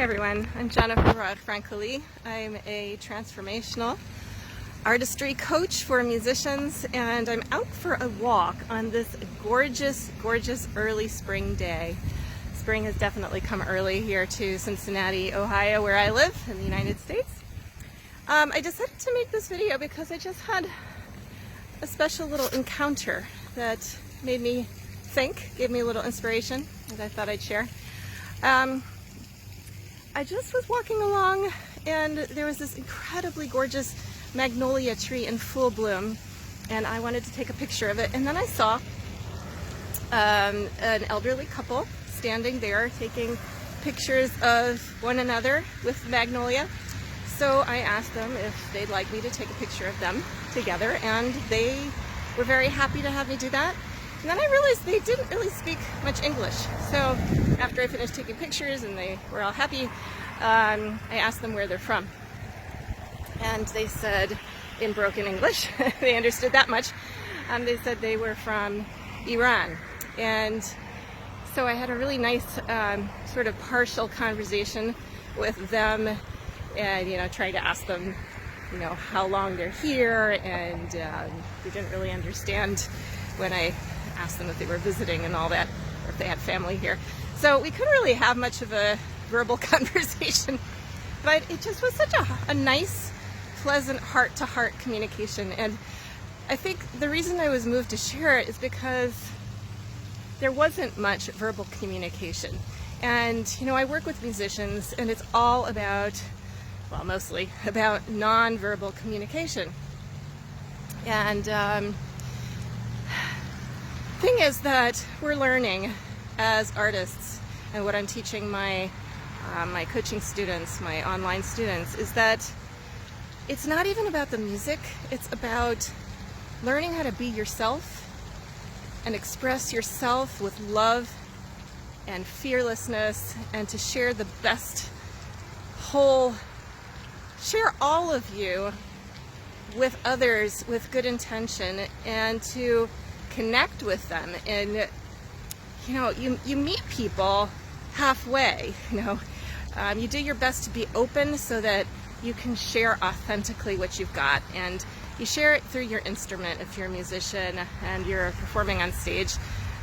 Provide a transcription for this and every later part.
everyone, I'm Jennifer Roig-Francolí. I'm a transformational artistry coach for musicians, and I'm out for a walk on this gorgeous, gorgeous early spring day. Spring has definitely come early here to Cincinnati, Ohio, where I live in the United States. I decided to make this video because I just had a special little encounter that made me think, gave me a little inspiration that I thought I'd share. I just was walking along and there was this incredibly gorgeous magnolia tree in full bloom, and I wanted to take a picture of it, and then I saw an elderly couple standing there taking pictures of one another with magnolia. So I asked them if they'd like me to take a picture of them together, and they were very happy to have me do that. And then I realized they didn't really speak much English. So after I finished taking pictures and they were all happy, I asked them where they're from. And they said, in broken English, they understood that much, they said they were from Iran. And so I had a really nice sort of partial conversation with them, and trying to ask them how long they're here, and they didn't really understand when I asked them if they were visiting and all that, or if they had family here. So we couldn't really have much of a verbal conversation, but it just was such a nice, pleasant heart-to-heart communication. And I think the reason I was moved to share it is because there wasn't much verbal communication. And I work with musicians, and it's all about, well, mostly about non-verbal communication. And thing is that we're learning as artists, and what I'm teaching my coaching students, my online students, is that it's not even about the music. It's about learning how to be yourself and express yourself with love and fearlessness, and to share the best share all of you with others with good intention, and to connect with them. And you meet people halfway. You do your best to be open so that you can share authentically what you've got, and you share it through your instrument if you're a musician and you're performing on stage,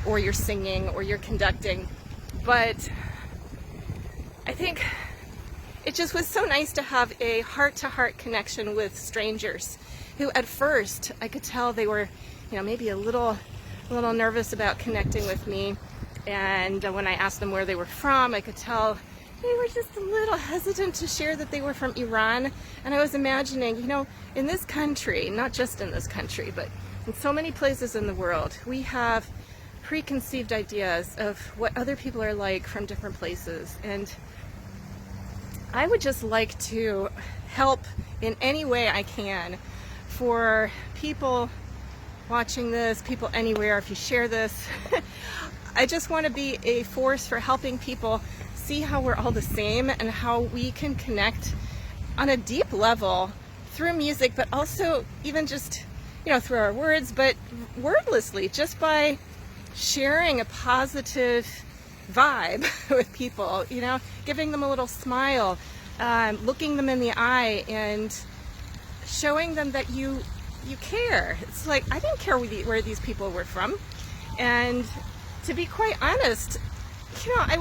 or you're singing, or you're conducting. But I think it just was so nice to have a heart-to-heart connection with strangers who at first I could tell they were maybe a little nervous about connecting with me. And when I asked them where they were from, I could tell they were just a little hesitant to share that they were from Iran. And I was imagining, in this country, not just in this country, but in so many places in the world, we have preconceived ideas of what other people are like from different places. And I would just like to help in any way I can for people watching this, people anywhere. If you share this, I just want to be a force for helping people see how we're all the same, and how we can connect on a deep level through music, but also even just through our words, but wordlessly, just by sharing a positive vibe with people, giving them a little smile, looking them in the eye, and showing them that you care. It's like, I didn't care where these people were from. And to be quite honest,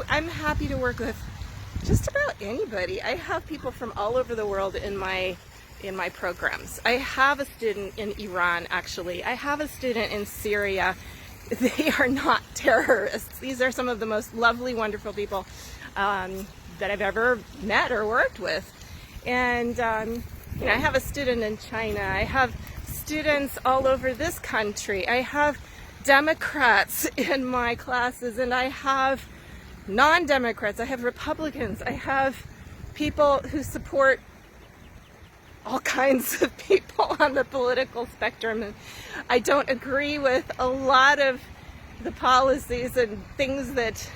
I'm happy to work with just about anybody. I have people from all over the world in my programs. I have a student in Iran, actually. I have a student in Syria. They are not terrorists. These are some of the most lovely, wonderful people that I've ever met or worked with. And I have a student in China. I have students all over this country. I have Democrats in my classes, and I have non-Democrats. I have Republicans. I have people who support all kinds of people on the political spectrum, and I don't agree with a lot of the policies and things that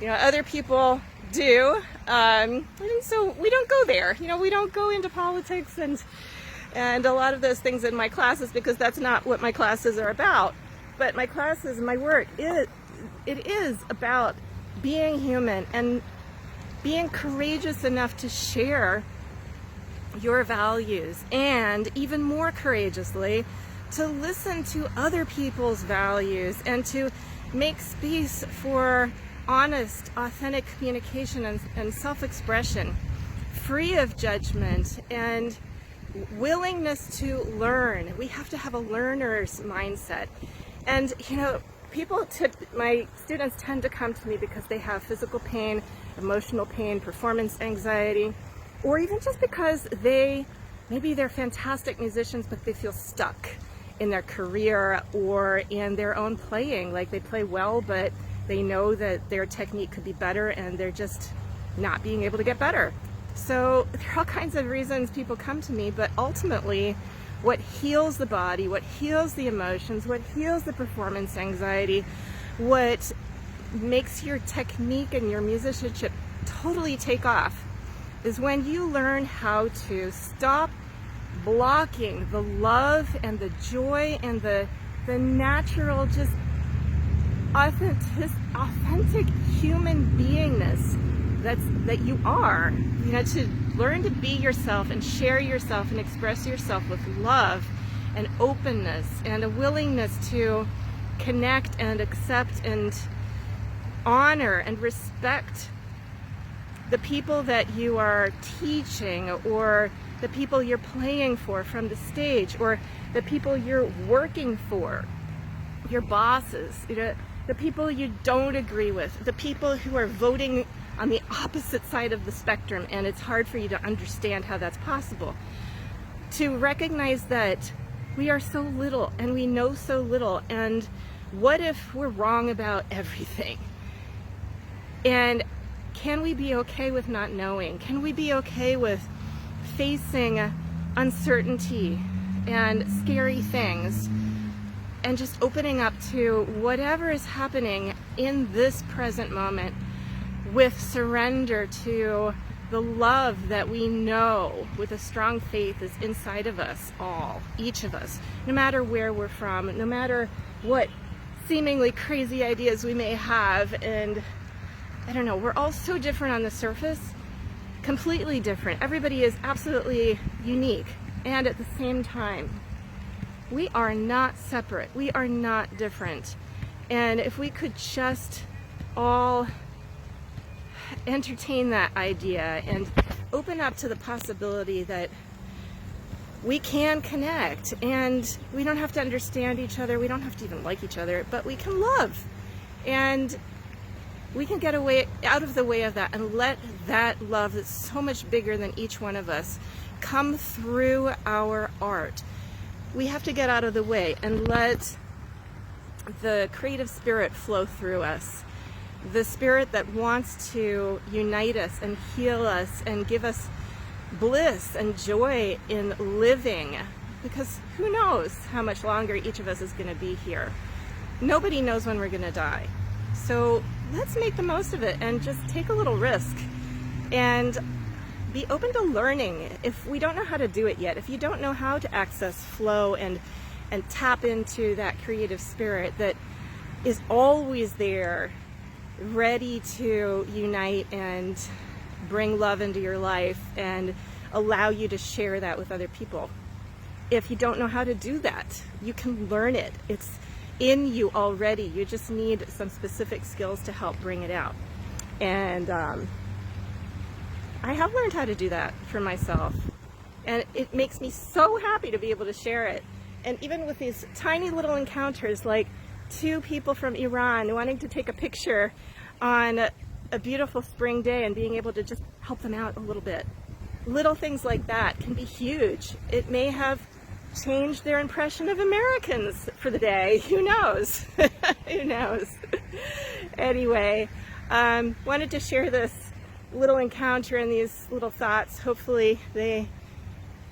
other people do, and so we don't go there. We don't go into politics and a lot of those things in my classes, because that's not what my classes are about. But my classes, my work, it is about being human and being courageous enough to share your values, and even more courageously to listen to other people's values and to make space for honest, authentic communication and self-expression, free of judgment and willingness to learn. We have to have a learner's mindset. And you know, my students tend to come to me because they have physical pain, emotional pain, performance anxiety, or even just because maybe they're fantastic musicians, but they feel stuck in their career or in their own playing. Like they play well, but they know that their technique could be better and they're just not being able to get better. So there are all kinds of reasons people come to me, but ultimately what heals the body, what heals the emotions, what heals the performance anxiety, what makes your technique and your musicianship totally take off is when you learn how to stop blocking the love and the joy and the natural, just authentic human beingness that you are. You know, to learn to be yourself and share yourself and express yourself with love and openness and a willingness to connect and accept and honor and respect the people that you are teaching, or the people you're playing for from the stage, or the people you're working for, your bosses, you know, the people you don't agree with, the people who are voting on the opposite side of the spectrum, and it's hard for you to understand how that's possible. To recognize that we are so little and we know so little, and what if we're wrong about everything? And can we be okay with not knowing? Can we be okay with facing uncertainty and scary things and just opening up to whatever is happening in this present moment with surrender to the love that we know with a strong faith is inside of us all, each of us, no matter where we're from, no matter what seemingly crazy ideas we may have. And I don't know, we're all so different on the surface, completely different. Everybody is absolutely unique, and at the same time, we are not separate. We are not different. And if we could just all entertain that idea and open up to the possibility that we can connect, and we don't have to understand each other, we don't have to even like each other, but we can love, and we can get out of the way of that and let that love that's so much bigger than each one of us come through our art. We have to get out of the way and let the creative spirit flow through us. The spirit that wants to unite us and heal us and give us bliss and joy in living. Because who knows how much longer each of us is going to be here. Nobody knows when we're going to die. So let's make the most of it and just take a little risk and be open to learning. If we don't know how to do it yet, if you don't know how to access flow and tap into that creative spirit that is always there, ready to unite and bring love into your life and allow you to share that with other people. If you don't know how to do that, you can learn it. It's in you already. You just need some specific skills to help bring it out. And I have learned how to do that for myself, and it makes me so happy to be able to share it. And even with these tiny little encounters, like two people from Iran wanting to take a picture on a beautiful spring day and being able to just help them out a little bit. Little things like that can be huge. It may have changed their impression of Americans for the day. Who knows? Who knows? Anyway, wanted to share this little encounter and these little thoughts. Hopefully they,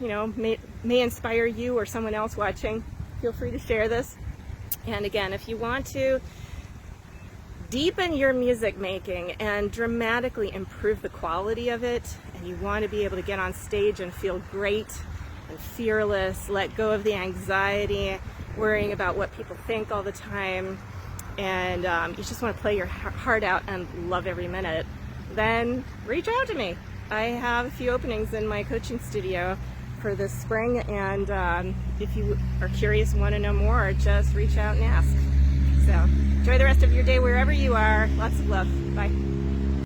may inspire you or someone else watching. Feel free to share this. And again, if you want to deepen your music making and dramatically improve the quality of it, and you want to be able to get on stage and feel great and fearless, let go of the anxiety, worrying about what people think all the time, and you just want to play your heart out and love every minute, then reach out to me. I have a few openings in my coaching studio for this spring, and if you are curious and want to know more, just reach out and ask. So enjoy the rest of your day wherever you are. Lots of love. Bye.